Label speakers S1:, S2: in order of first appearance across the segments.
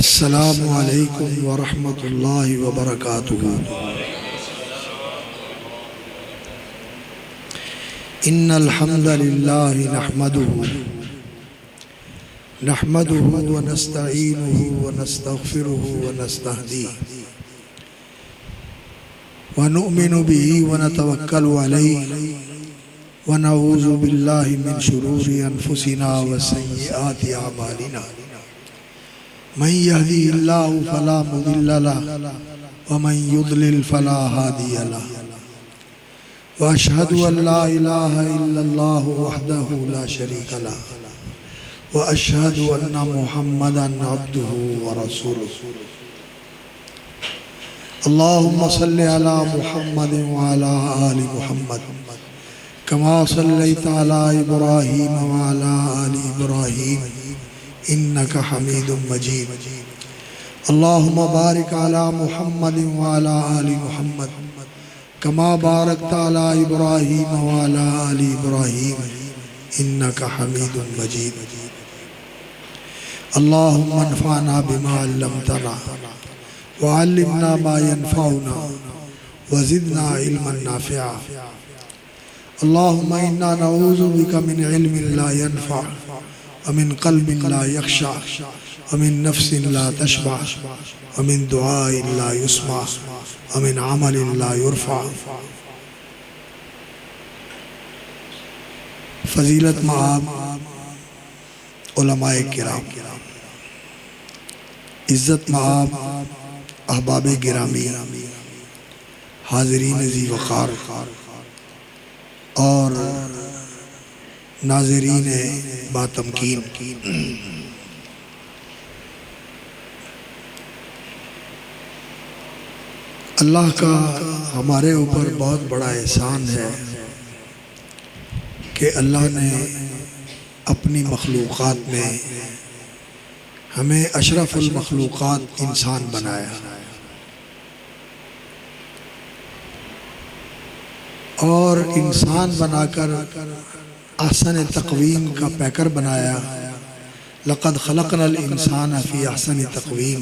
S1: अस्सलामु अलैकुम व रहमतुल्लाहि व बरकातुहू। इन्नल हम्दलिल्लाहि नहमदुहू व नस्तईनुहु व नस्तगफिरुहु व नस्तहदीह व नु'मिनु बिही व नतवक्कलु अलैहि व नऊज़ु बिल्लाहि मिन शुरूरि अनफुसिना व सय्यिआति अमालिना। मन यहदिहिल्लाहु फला मुदिल्ल लहु व मन युद्लिल फला हादिय लहु व अशहदु अन ला इलाहा इल्लल्लाहु वहदहु ला शरीका लहु व अशहदु अन्ना मुहम्मदन अब्दुहु व रसूलुहु। अल्लाहुम्मा सल्लि अला मुहम्मद व अला आलि मुहम्मद कमा सल्लैता अला इब्राहीम व अला आलि इब्राहीम इन्नका हमीदुम मजीद। अल्लाहुम्मा बारिक अला मुहम्मद व अला आलि मुहम्मद कमा बारकता अला इब्राहीम व अला आलि इब्राहीम इन्नका हमीदुम मजीद। अल्लाहुम्मा अन्फ़अना बिमा अल्लमतना व अल्लिमना मा यनफ़अुना व ज़िदना इल्मन नाफ़िआ। अल्लाहुम्मा इन्ना नऊज़ु बिका मिन इल्मिन ला यनफ़अ व मिन क़ल्बिन ला यख़शअ व मिन नफ़्सिन ला तशबअ व मिन दुआइन ला युस्मा व मिन अमलिन ला युरफ़अ। फ़ज़ीलत मआब उलमाए किराम, इज़्ज़त मआब अहबाब गिरामी, हाज़रीन ज़ी वक़ार और नाज़रीन बातमकीन, अल्लाह का हमारे ऊपर बहुत बड़ा एहसान है कि अल्लाह ने अपनी मखलूक़ात में हमें अशरफुल मखलूक़ात इंसान बनाया और इंसान बनाकर अहसन तक़वीम का पैकर बनाया। लक़द ख़लक़नल इंसान फ़ी अहसन तक़वीम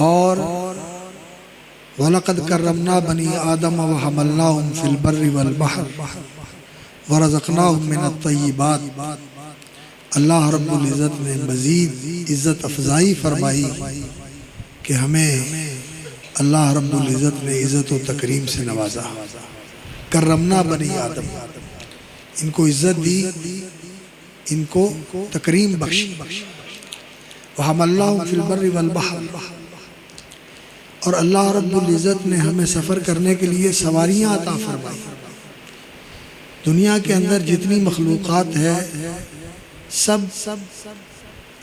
S1: और वलक़द कर्रमना बनी आदम व हमलनाहुम फ़िल बर्रि वल बहर व रज़क़नाहुम मिनत तय्यिबात। अल्लाह रब्बुल इज़्ज़त ने मज़ीद इज़्ज़त अफ़ज़ाई फरमाई कि हमें अल्लाह रब्बुल इज़्ज़त ने इज़्ज़त व तकरीम से नवाजा। कर्रमना बनी आदम, इनको इज़्ज़त दी, इनको तकरीम बख्शी। व हमलनाहुम फ़िल बर्रि वल बहर, और अल्लाह रब्बुल इज़्ज़त ने हमें सफ़र करने के लिए सवारियाँ अता फरमाई। दुनिया के अंदर जितनी मखलूक़ात है सब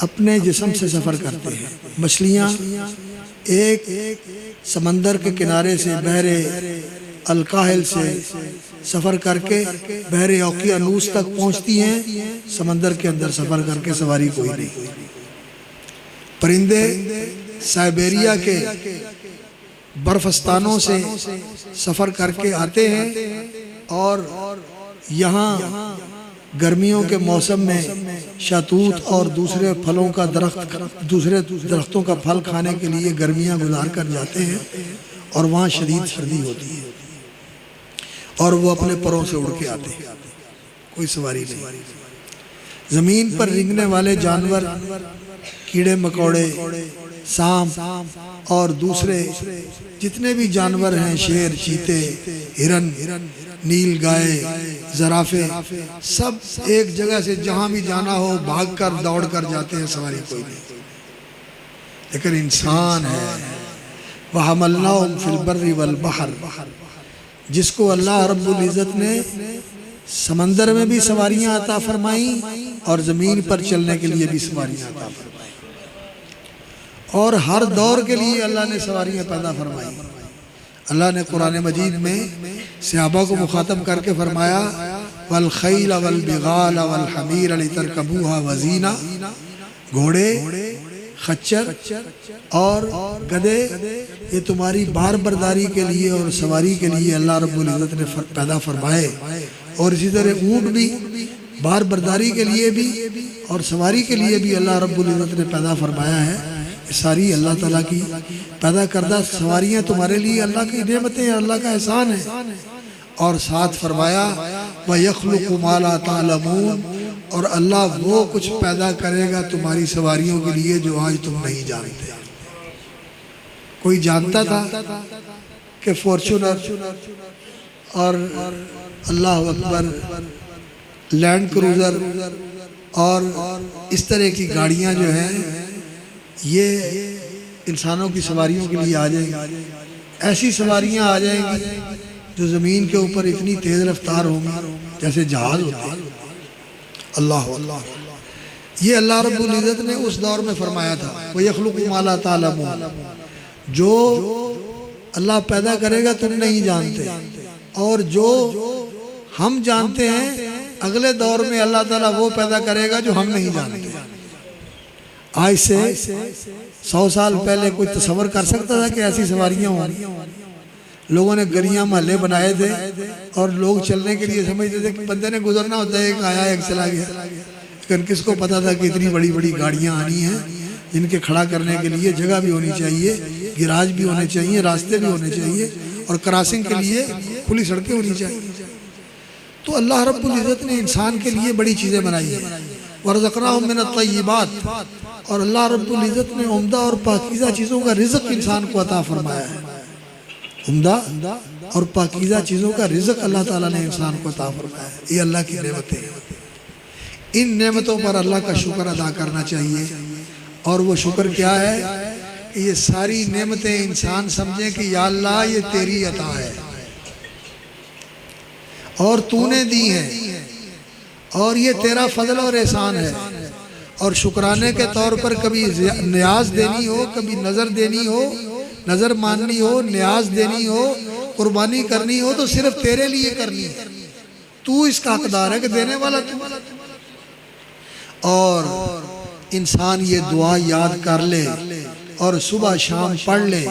S1: अपने जिस्म से सफ़र करते हैं। मछलियाँ एक समंदर के किनारे से बहरे अलकाहिल से सफ़र करके बहरे ओकियानूस तक पहुँचती हैं। समंदर के अंदर सफ़र करके सवारी कोई नहीं। परिंदे साइबेरिया के बर्फ़स्तानों से सफ़र करके आते हैं और यहाँ गर्मियों के मौसम में शहतूत और दूसरे फलों का दूसरे दरख्तों का फल खाने के लिए गर्मियाँ गुजार कर जाते हैं और वहाँ शदीद सर्दी होती है और वो अपने परों से उड़ के आते हैं, कोई सवारी नहीं। ज़मीन पर रेंगने वाले जानवर, कीड़े मकोड़े, सांप और दूसरे जितने भी जानवर हैं, शेर, चीते, हिरन, नील गाय, ज़राफ़े, सब एक जगह से जहाँ भी जाना हो भाग कर दौड़ कर जाते हैं, सवारी कोई नहीं। लेकिन इंसान है वह हमलनाहुम फ़िल बर्रि वल बहर, जिसको अल्लाह रब्बुल इज़्ज़त ने समंदर में भी सवारियाँ अता फरमाई और ज़मीन पर चलने के लिए भी सवारियाँ अता फरमाई और हर दौर के लिए अल्लाह ने सवारियाँ पैदा फरमाई। अल्लाह ने कुरान मजीद में सहाबा को मुखातब करके फरमाया वल खैल वल बिगाल वल हमीर लितरकबूहा वज़ीना, घोड़े, खच्चर और गधे ये तुम्हारी बार बरदारी के लिए और सवारी के लिए अल्लाह रब्बुल इज़्ज़त ने पैदा फरमाए। और इसी तरह ऊँट भी बार बरदारी के लिए भी और सवारी के लिए भी अल्लाह रब्बुल इज़्ज़त ने पैदा फरमाया है। सारी अल्लाह ताला की पैदा करदा सवारियाँ तुम्हारे लिए अल्लाह की नेमतें हैं, अल्लाह का एहसान है। और साथ फरमाया व यख्लुक़ु मा ला तालमून, और अल्लाह वो कुछ पैदा करेगा तुम्हारी सवारियों के लिए जो आज तुम नहीं जानते। कोई जानता था कि फॉर्च्यूनर और अल्लाह अकबर लैंड क्रूज़र और इस तरह की गाड़ियां जो हैं ये इंसानों की सवारियों के लिए आ जाएंगी? ऐसी सवारियां आ जाएंगी जो ज़मीन के ऊपर इतनी तेज़ रफ्तार होंगी जैसे जहाज़ होते हैं। अल्लाह अल्लाह, ये अल्लाह रब्बुल इज़्ज़त ने उस दौर में फरमाया था व यख्लुक़ु मा ला तालमून, जो अल्लाह पैदा करेगा तुम नहीं जानते, और जो हम जानते हैं अगले दौर में अल्लाह ताला वो पैदा करेगा जो हम नहीं जानते। आज से 100 साल पहले कोई तसव्वुर कर सकता था कि ऐसी सवारियां होंगी? लोगों ने गरियां महल्ले बनाए थे और लोग चलने के लिए समझते थे कि बंदे ने गुजरना होता है, एक आया एक चला गया। लेकिन किसको पता था कि इतनी बड़ी बड़ी गाड़ियां आनी हैं जिनके खड़ा करने के लिए जगह भी होनी चाहिए, गिराज भी होने चाहिए, रास्ते भी होने चाहिए, और क्रॉसिंग के लिए खुली सड़कें होनी चाहिए। तो अल्लाह रब्बुल इज़्ज़त ने इंसान के लिए बड़ी चीज़ें बनाई हैं। वरज़क़नाहुम मिनत-तय्यिबात, और अल्लाह रब्बुल इज़्ज़त ने उम्दा और पाकीज़ा चीज़ों का रिज़्क़ इंसान को अता फरमाया है। उम्दा और पाकीज़ा चीज़ों का रिज़्क़ अल्लाह ताला ने इंसान को अता फरमाया है। ये अल्लाह की नेमतें हैं। इन नेमतों पर अल्लाह का शुक्र अदा करना चाहिए। और वो शुक्र क्या है? ये सारी नेमतें इंसान समझे कि या अल्लाह ये तेरी अता है और तूने दी है, और ये तेरा फजल और एहसान है। और शुक्राने के तौर पर कभी न्याज देनी हो, कभी नज़र देनी हो, नज़र माननी हो, न्याज देनी हो, कुर्बानी करनी हो, तो सिर्फ तेरे लिए करनी है। तू इसका हकदार है कि देने वाला तू। और इंसान ये दुआ याद कर ले और सुबह शाम पढ़ ले,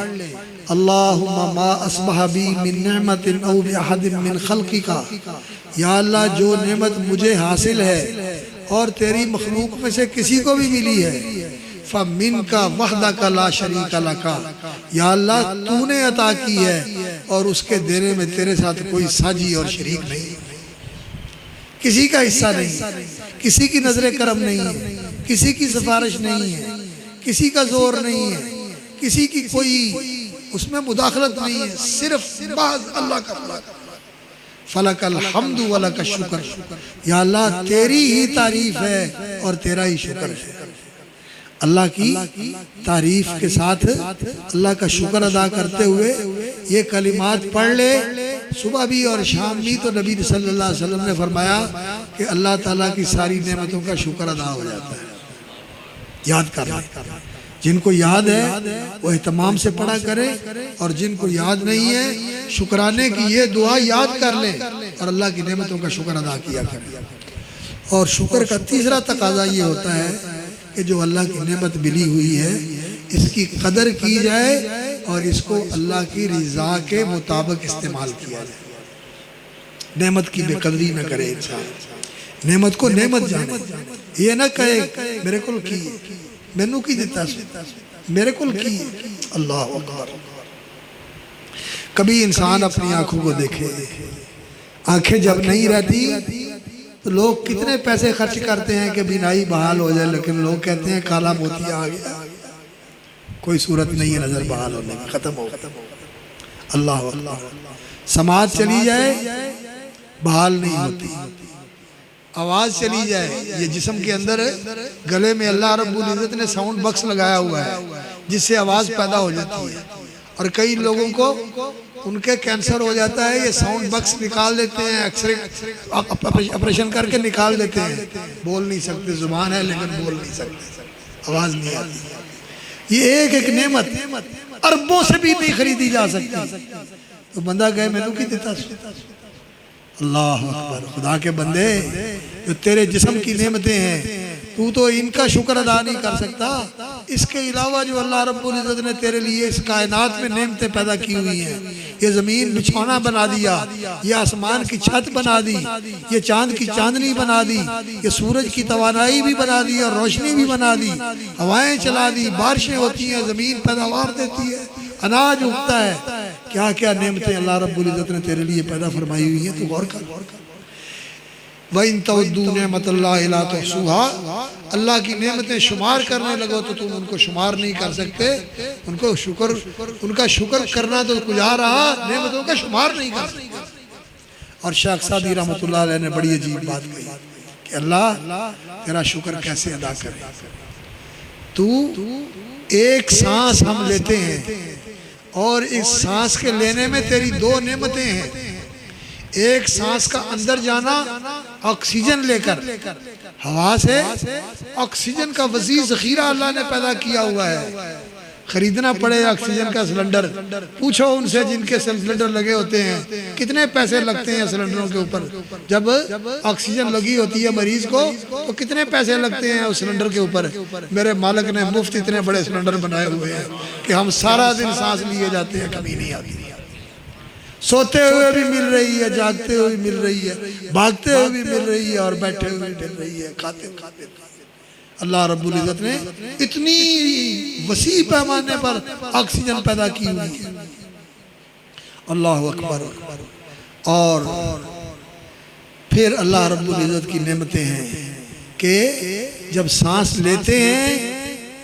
S1: अल्लाहुम्मा मा अस्बह बी मिन निअमतिन औ बि अहदिन मिन खल्क़िका, या अल्लाह जो नेमत मुझे हासिल है और तेरी मखलूक में से किसी को भी मिली है, फ़मिनका वहदका ला शरीका लका, या अल्लाह तूने अता की है और उसके देने में तेरे साथ कोई साजी और शरीक नहीं, किसी का हिस्सा नहीं, किसी की नजर करम नहीं है, किसी की सिफारिश नहीं है, किसी का जोर नहीं है, किसी की कोई उसमें मुदाखलत नहीं है, सिर्फ बाज़ अल्लाह का। फलकल हम्दु व लका शुक्र, या अल्लाह तेरी ही तारीफ है और तेरा ही शुक्र है। अल्लाह की तारीफ के साथ अल्लाह का शुक्र अदा करते हुए ये कलिमात पढ़ ले सुबह भी और शाम भी, तो नबी सल्लल्लाहु अलैहि वसल्लम ने फरमाया कि अल्लाह ताला की सारी नेमतों का शुक्र अदा हो जाता है। याद कर ले, जिनको याद है वो एहतमाम से पढ़ा करे, और जिनको याद नहीं है शुक्राने की ये दुआ याद कर ले और अल्लाह की नेमतों का शुक्र अदा किया करे। और शुक्र का तीसरा तकाजा ये होता है कि जो अल्लाह की नेमत मिली हुई है इसकी कदर की जाए और इसको अल्लाह की रिज़ा के मुताबिक इस्तेमाल किया जाए। नेमत की बेकदरी न करे इंसान, नेमत को नेमत जाने, ये ना कहे मेरे को की मैनू की दिता मेरे को की। अल्लाह अकबर। कभी इंसान अपनी आंखों को देखे, आंखें जब नहीं रहती तो लोग कितने पैसे खर्च करते हैं कि बिनाई बहाल हो जाए, लेकिन लोग कहते हैं काला मोती आ गया, कोई सूरत नहीं है नजर बहाल होने की, खत्म हो। अल्लाह अल्लाह। समाज चली जाए बहाल नहीं होती, आवाज चली जाए, ये जिस्म के अंदर गले में अल्लाह रब्बुल इज़्ज़त ने साउंड बॉक्स लगाया हुआ है जिससे आवाज पैदा हो जाती है, और कई लोगों को उनके कैंसर हो जाता है, ये साउंड बॉक्स निकाल देते हैं, एक्सरे ऑपरेशन करके निकाल देते हैं, बोल नहीं सकते, जुबान है लेकिन बोल नहीं सकते, आवाज नहीं आती। ये एक एक नेमत अरबों से भी नहीं खरीदी जा सकती। तो बंदा कहे मैनू की देता। अल्लाह अकबर। खुदा के बंदे, जो तेरे जिस्म की नेमतें हैं तू तो इनका शुक्र अदा नहीं कर सकता, इसके अलावा जो अल्लाह रब्बुल इज़्ज़त ने तेरे लिए इस कायनात में नेमतें पैदा की हुई हैं, ये ज़मीन बिछौना बना दिया, ये आसमान की छत बना दी, ये चांद की चांदनी बना दी, ये सूरज की तवानाई भी बना दी और रोशनी भी बना दी, हवाएं चला दी, बारिशें होती हैं, ज़मीन पैदावार देती है, अनाज उगता है। क्या क्या नेमतें अल्लाह रब्बुल इज़्ज़त ने तेरे लिए पैदा फरमाई हुई हैं, तू गौर कर। वइन तउद्दू नेमतल्लाहि ला तुहसूहा, अल्लाह की नेमतें शुमार करने लगो तो तुम उनको शुमार नहीं कर सकते। उनको उनका शुक्र करना तो गुजार रहा, नेमतों का शुमार नहीं कर सकते। और शेख सादी रहमतुल्लाह अलैह ने बड़ी अजीब बात कही कि अल्लाह तेरा शुक्र कैसे अदा करें। तू एक सांस हम लेते हैं और इस सांस के लेने में तेरी दो नेमतें हैं। एक सांस का अंदर जाना ऑक्सीजन लेकर, हवा से ऑक्सीजन का वसीअ ज़ख़ीरा अल्लाह ने पैदा किया हुआ है। खरीदना पड़े ऑक्सीजन का सिलेंडर, पूछो उनसे जिनके सिलेंडर लगे होते हैं कितने पैसे लगते हैं सिलेंडरों के ऊपर। जब ऑक्सीजन लगी होती है मरीज को तो कितने पैसे लगते हैं उस सिलेंडर के ऊपर। मेरे मालिक ने मुफ्त इतने बड़े सिलेंडर बनाए हुए हैं कि हम सारा दिन सांस लिए जाते हैं, कभी नहीं आती। सोते हुए भी मिल रही है, जागते हुए भी मिल रही है, भागते हुए भी मिल रही है और बैठे हुए भी मिल रही है, खाते खाते। अल्लाह रब्बुल इज़्ज़त ने इतनी वसी पैमाने पर ऑक्सीजन पैदा की हुई है। अल्लाह अकबर। और फिर अल्लाह रब्बुल इज़्ज़त की नेमतें हैं कि जब सांस लेते हैं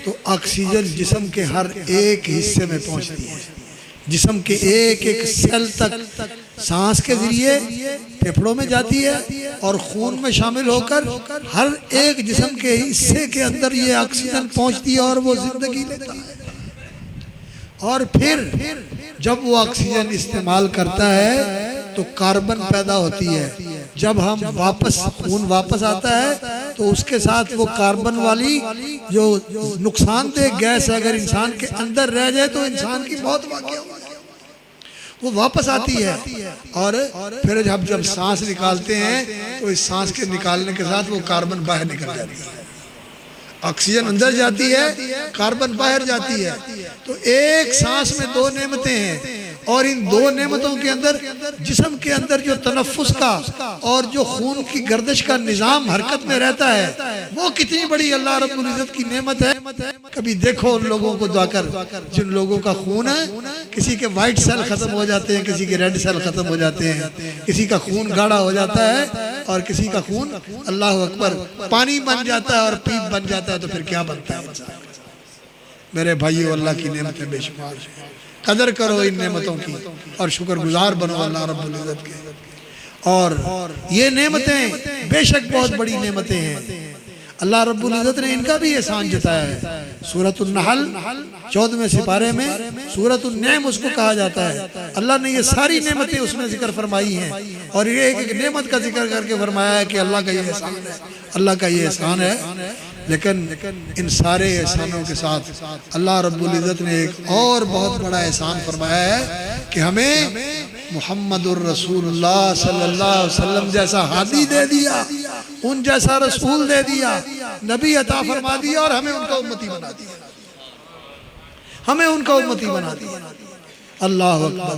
S1: तो ऑक्सीजन जिस्म के हर एक हिस्से में पहुंचती है, जिस्म के एक एक सेल तक सांस के जरिए फेफड़ों में जाती है और खून में शामिल होकर हर एक जिस्म के हिस्से के अंदर ये ऑक्सीजन पहुंचती है और वो जिंदगी लेता है। और फिर जब वो ऑक्सीजन इस्तेमाल करता है तो कार्बन पैदा होती है। जब हम खून वापस आता है तो उसके साथ वो कार्बन वाली जो नुकसानदेह गैस अगर इंसान के अंदर रह जाए तो इंसान की मौत वाक़या हो, वो वापस आती है। और फिर जब सांस निकालते हैं तो इस सांस के निकालने के साथ वो कार्बन बाहर निकल जाती है, ऑक्सीजन अंदर जाती है, कार्बन बाहर जाती है। तो एक सांस में दो नेमतें हैं और इन दो नेमतों के अंदर जिस्म के अंदर जो तनफ्फुस का और जो खून की गर्दिश का निज़ाम हरकत में रहता है, वो कितनी बड़ी अल्लाह रब्बुल इज़्ज़त की नेमत है। कभी देखो उन लोगों को जाकर जिन लोगों का खून है, किसी के वाइट सेल खत्म हो जाते हैं, किसी के रेड सेल खत्म हो जाते हैं, किसी का खून गाढ़ा हो जाता है और किसी का खून अल्लाह अकबर पानी बन जाता है और पीप बन जाता है। तो फिर क्या बनता है? मेरे भाइयों, अल्लाह की नेमतें बेशुमार हैं। कदर करो इन नेमतों की और शुक्रगुजार बनो अल्लाह रब्बुल इज़्ज़त के। और ये नेमतें बेशक बहुत बड़ी नेमतें हैं, अल्लाह रब्बुल इज़्ज़त ने इनका भी एहसान जताया है। सूरतुन नहल 14वें सिपारे में सूरतुन नेम उसको कहा जाता है। अल्लाह ने ये सारी नेमतें उसमें जिक्र फरमाई हैं और ये एक एक नेमत का जिक्र करके फरमाया है कि अल्लाह का ये एहसान है, अल्लाह का ये एहसान है। लेकिन इन सारे एहसानों के साथ अल्लाह रब्बुल इज़्ज़त ने एक और बहुत बड़ा एहसान फरमाया है कि हमें मुहम्मदुर रसूलुल्लाह सल्लल्लाहु अलैहि वसल्लम जैसा हादी दे दिया, उन जैसा रसूल दे दिया, नबी अता फरमा दिया और हमें उनका उम्मती बना दिया, हमें उनका उम्मती बना दिया। अल्लाह अकबर।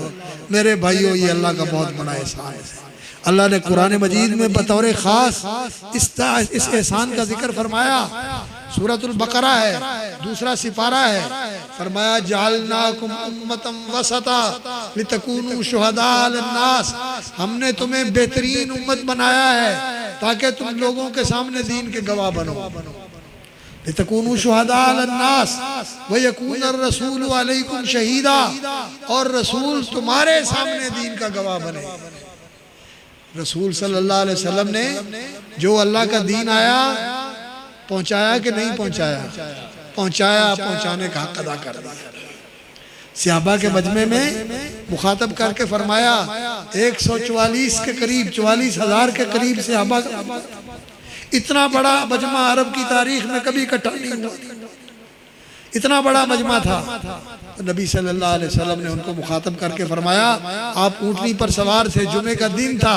S1: मेरे भाइयों, ये अल्लाह का बहुत बड़ा एहसान है। अल्लाह ने कुरान मजीद में बतौर खास इस एहसान का जिक्र फरमाया। सूरतुल बकरा है, दूसरा सिपारा है। फरमाया जअलनाकुम उम्मतम वसता लितकूनु शुहदा अलन्नास, हमने तुम्हें बेहतरीन उम्मत बनाया है ताकि तुम लोगों के सामने दीन के गवाह बनो। लितकूनु शुहदा अलन्नास व यकून रसूलु अलैकुम शहीदा, और रसूल तुम्हारे सामने दीन का गवाह बने। रसूल सल्लल्लाहु अलैहि वसल्लम ने जो अल्लाह का दीन आया पहुंचाया कि नहीं पहुंचाया? पहुंचाया, पहुंचाने का हक अदा कर दिया। सहाबा के मजमे में मुखातब करके फरमाया 144 के करीब, 44,000 के करीब सहाबा, इतना बड़ा मजमा अरब की तारीख में कभी इकट्ठा नहीं हुआ, इतना बड़ा मजमा था। तो नबी सल्लल्लाहु अलैहि वसल्लम ने उनको मुखातब करके फरमाया, आप ऊँटनी पर सवार थे, जुमे का दिन था,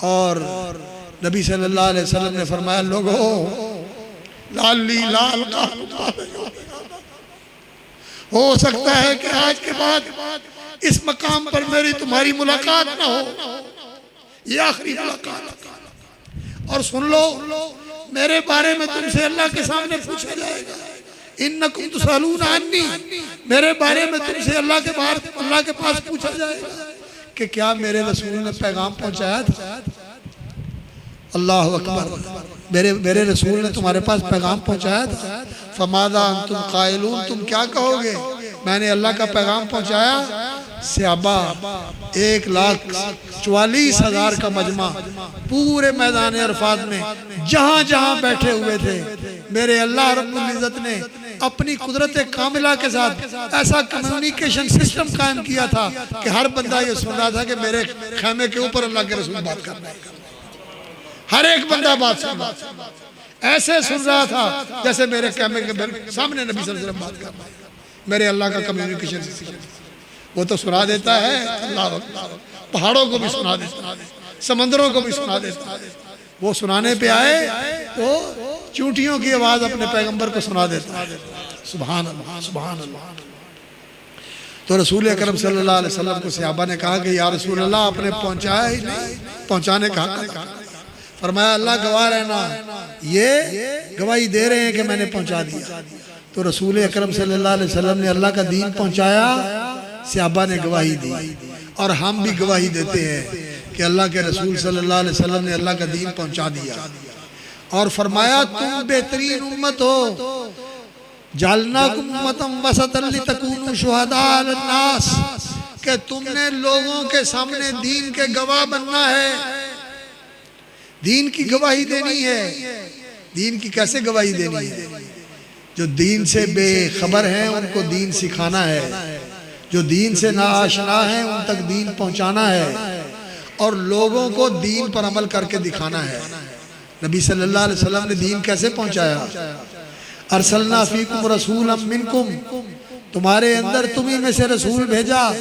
S1: और नबी सल्लल्लाहु अलैहि वसल्लम ने फरमाया लोगों लाली लाल का हो सकता है कि आज के बाद इस मकाम पर मेरी तुम्हारी मुलाकात ना हो, ये आखिरी मुलाकात। और सुन लो, मेरे बारे में तुमसे अल्लाह के सामने पूछा जाएगा, इन्नकुम तुसअलूना अन्नी, मेरे बारे में तुमसे अल्लाह के पास पूछा जाएगा कि क्या मेरे रसूल ने पैगाम पहुंचाया था। अल्लाह अकबर, मेरे रसूल ने तुम्हारे पास पैगाम पहुंचाया था। फमादा अंतुम कायलून, तुम क्या कहोगे, मैंने अल्लाह का पैगाम पहुंचाया। सहाबा 1,44,000 का मजमा पूरे मैदान अरफात में जहां जहां बैठे हुए थे, मेरे अल्लाह रब्बुल इज्जत ने अपनी कुदरत कामिला के साथ ऐसा कम्युनिकेशन सिस्टम कायम किया था कि हर बंदा ये सुन रहा था कि मेरे खैमे के ऊपर अल्लाह के रसूल बात कर रहे हैं। हर एक बंदा बात सुन रहा था, ऐसे सुन रहा था जैसे मेरे खैमे के सामने नबी सल्लल्लाहु अलैहि वसल्लम बात कर रहे हैं। मेरे अल्लाह का कम्युनिकेशन सिस्टम वो तो सुना देता है, अल्लाह पहाड़ों को भी सुना देता है, समंदरों को भी सुना देता है। वो सुनाने पे आए तो चूंटियों की आवाज अपने पैगंबर को सुना देता है। सुभान अल्लाह, सुभान अल्लाह। तो रसूल अकरम सल्लल्लाहु अलैहि वसल्लम को सहाबा ने कहा कि या रसूल अल्लाह, आपने पहुंचाया ही नहीं, पहुंचाने का फरमाया अल्लाह गवाह रहना, ये गवाही दे रहे हैं कि मैंने पहुंचा दिया। तो रसूल अकरम सल्लल्लाहु अलैहि वसल्लम ने अल्लाह का दीन पहुंचाया, सहाबा ने गवाही दी, और हम भी गवाही देते हैं कि अल्लाह के रसूल सल्लल्लाहु अलैहि वसल्लम ने अल्लाह का दीन पहुंचा दिया। और फरमाया तुम बेहतरीन उम्मत हो, जालनाकुम उम्मतम वसतन लितकूनु शुहदा अलन्नास, कि तुमने लोगों के सामने दीन के गवाह बनना है, दीन की गवाही देनी है। दीन की कैसे गवाही देनी है? जो दीन से बेखबर हैं उनको दीन सिखाना है, जो दीन से नाआशना है उन तक दीन पहुंचाना है, और लोगों को दीन पर अमल करके दिखाना है। नबी सल्लल्लाहु अलैहि वसल्लम ने दीन कैसे पहुंचाया? अरसलना फीकुम रसूलन मिनकुम, तुम्हारे अंदर तुम्ही में से रसूल भेजा,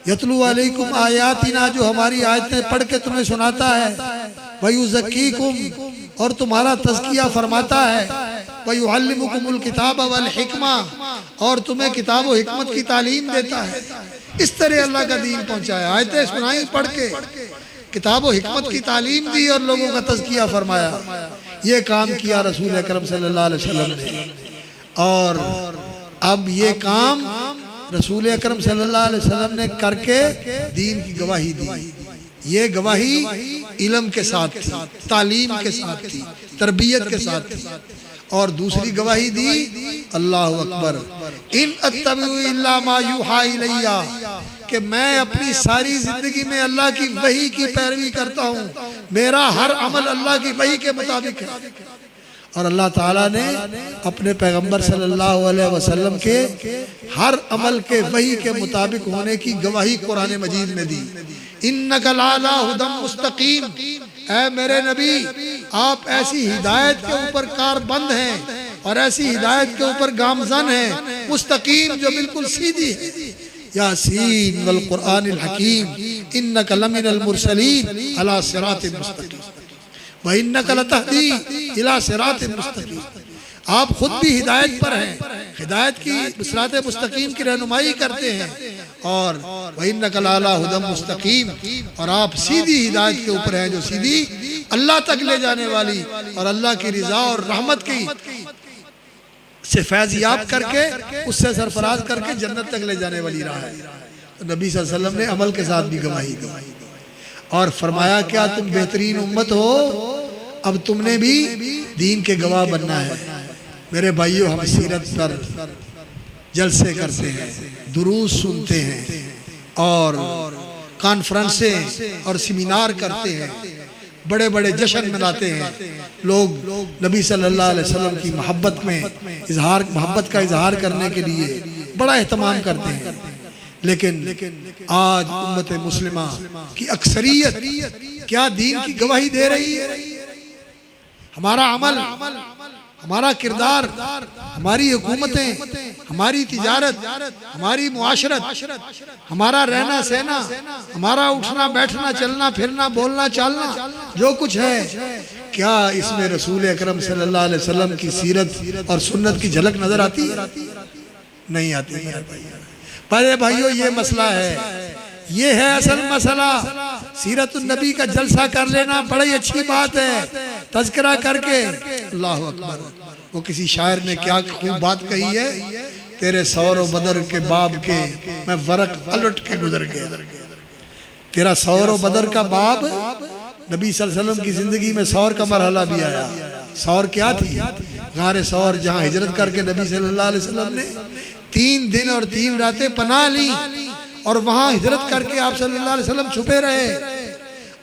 S1: यतलू अलैकुम आयातिना, जो हमारी आयतें पढ़ के तुम्हें सुनाता है, वयुज़क्कीकुम, और तुम्हारा तज़किया फरमाता है, वयुअल्लिमुकुमुल किताब वल हिकमा, और तुम्हें किताब व हिकमत की तालीम देता है। इस तरह अल्लाह का दीन पहुंचाया, आयतें सुनाई पढ़ के, किताब व हिकमत की तालीम दी और लोगों का तज़किया फरमाया। ये काम किया रसूल अकरम सल्लल्लाहु अलैहि वसल्लम ने। और अब ये काम रसूल अकरम सल्लल्लाहु अलैहि वसल्लम ने करके दीन की गवाही दी। ये गवाही इल्म के साथ थी, तालीम के साथ थी, तरबियत के साथ थी। और दूसरी गवाही दी, अल्लाह अकबर, इन अत्तबिउ इल्ला मा युहा इलैया, कि मैं अपनी सारी जिंदगी में अल्लाह की वही की पैरवी करता हूँ, मेरा हर अमल अल्लाह की वही के मुताबिक है। और अल्लाह ताला ने अपने पैगंबर सल्लल्लाहु अलैहि वसल्लम के हर अमल के वही के मुताबिक होने की गवाही कुरान मजीद में दी। इन्नका लाला हुदम मुस्तकीम, ऐ मेरे नबी आप ऐसी हिदायत के ऊपर कारबंद हैं और ऐसी हिदायत के ऊपर गामजन हैं, मुस्तकीम जो बिल्कुल सीधी है। यासीन वल कुरानिल हकीम इन्नका लमिनल मुरसलीन अला सिरातिन मुस्तकीम व इन्नका लतहदी इला सिरातिन मुस्तकीम। आप खुद भी हिदायत पर हैं, हिदायत की सिरात मुस्तकीम की रहनुमाई करते हैं, और व इन्नका लाला हुदम मुस्तकीम, और आप सीधी हिदायत के ऊपर हैं जो सीधी अल्लाह तक ले जाने वाली और अल्लाह की रिजा और रहमत की से फैज़याब करके उससे सरफराज करके जन्नत तक ले जाने वाली राह है। तो नबी सल्लल्लाहु अलैहि वसल्लम ने अमल के साथ भी गवाही दी और फरमाया क्या तुम बेहतरीन उम्मत हो, अब तुमने भी दीन के गवाह बनना है। मेरे भाइयों, हम सीरत पर जलसे करते हैं, दुरूद सुनते हैं और कॉन्फ्रेंसें और सेमिनार करते हैं, बड़े बड़े जश्न मनाते हैं। लोग नबी सल्लल्लाहु अलैहि वसल्लम की मोहब्बत में मोहब्बत का इजहार करने के लिए बड़ा एहतमाम करते हैं, लेकिन आज उम्मत मुस्लिमा की अक्सरियत क्या दीन की गवाही दे रही है? हमारा अमल, हमारा किरदार, हमारी हुकूमतें, हमारी तिजारत, हमारी मुआशरत, हमारा रहना सहना, हमारा उठना बैठना, चलना फिरना, बोलना चालना, जो कुछ है, क्या इसमें रसूल अकरम सल्लल्लाहु अलैहि वसल्लम की सीरत और सुन्नत की झलक नजर आती है? नहीं आती मेरे भाइयों। पहले भाइयों ये मसला है, ये है असल मसला। सीरत नबी का जलसा कर लेना बड़ी अच्छी बात है, तज़किरा करके। अल्लाह अकबर। वो किसी शायर ने क्या खूब बात कही है, तेरे सौर बदर के बाब के मैं वरक अलट के गुजर गया। तेरा सौर बदर का बाब, नबी सल्लल्लाहु अलैहि वसल्लम की जिंदगी में सौर का मरहला भी आया। सौर क्या थी? गारे सौर, जहाँ हिजरत करके नबी सल्लल्लाहु अलैहि वसल्लम ने 3 दिन और 3 रातें पनाह ली और वहाँ हिजरत करके आप सल्लल्लाहु अलैहि वसल्लम छुपे रहे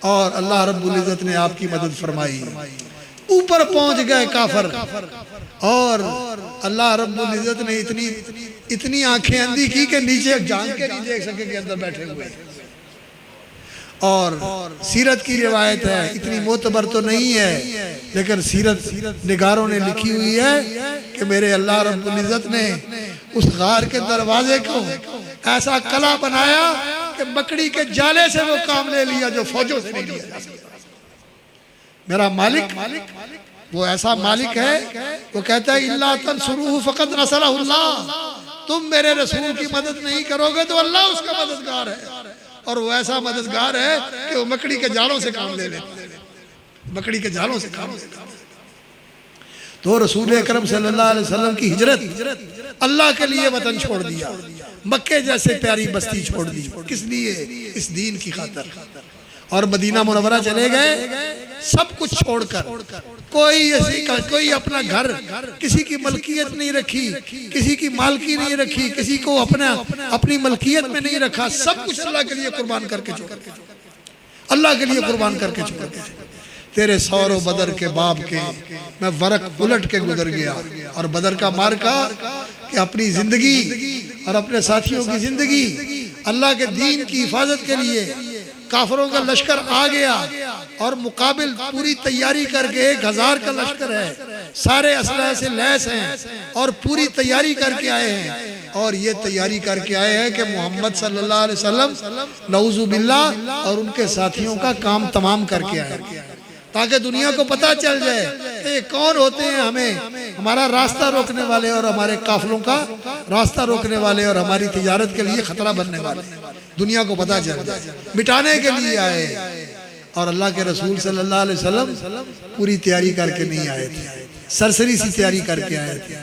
S1: और अल्लाह रब्बुल इज्जत ने आपकी मदद फरमाई। ऊपर पहुंच गए काफर और अल्लाह रब्बुल इज्जत ने इतनी आंखें अंधी की कि नीचे जान के नहीं देख सके कि अंदर बैठे हुए। और सीरत की रिवायत है, इतनी मोतबर तो नहीं है, लेकिन सीरत निगारों ने लिखी हुई है कि मेरे अल्लाह रब्बुल इज्जत ने उस गार के दरवाजे को ऐसा कला बनाया कि मकड़ी के जाले से वो काम ले लिया जो फौजों से नहीं लिया जा सकता। मेरा मालिक वो ऐसा मालिक है, वो कहता है इल्ला तंसुरूहु फक़द नसरहुल्लाह, तुम मेरे रसूल की मदद नहीं करोगे तो अल्लाह उसका मददगार है। और वो ऐसा मददगार है कि वो मकड़ी के जालों से काम ले लेता है, मकड़ी के जालों से काम लेता है। तो रसूल अकरम सल्लल्लाहु अलैहि वसल्लम की हिजरत अल्लाह के लिए वतन छोड़ दिया, मक्के जैसे प्यारी बस्ती छोड़ दी। किस लिए? इस दीन की खातिर। और मदीना मुनव्वरा चले गए सब कुछ छोड़कर। कोई अपना घर, किसी की मलकियत नहीं रखी, किसी की मालकी नहीं रखी, किसी को अपनी मलकियत में नहीं रखा। सब कुछ अल्लाह के लिए कुर्बान करके छोड़, अल्लाह के लिए कुर्बान करके छोड़। तेरे सौरो बदर के बाब के मैं वरक उलट के गुजर गया। और बदर का मार्का कि अपनी जिंदगी और अपने साथियों की जिंदगी अल्लाह के दीन की हिफाजत के लिए काफरों का लश्कर आ गया और मुकाबिल पूरी तैयारी करके 1000 का लश्कर है, सारे असलहे से लैस हैं और पूरी तैयारी करके आए हैं। और ये तैयारी करके आए हैं कि मोहम्मद सल्लल्लाहु अलैहि वसल्लम नऊज़ु बिल्लाह और उनके साथियों का काम तमाम करके आए, ताकि दुनिया को पता चल जाए ये कौन होते हैं, हमें हमारा रास्ता रोकने वाले और हमारे काफिलों का रास्ता रोकने वाले और हमारी तिजारत के लिए खतरा बनने वाले। दुनिया को पता चल जाए, मिटाने के लिए आए। और अल्लाह के रसूल सल्लल्लाहु अलैहि वसल्लम पूरी तैयारी करके नहीं आए थे, सरसरी सी तैयारी करके आए थे।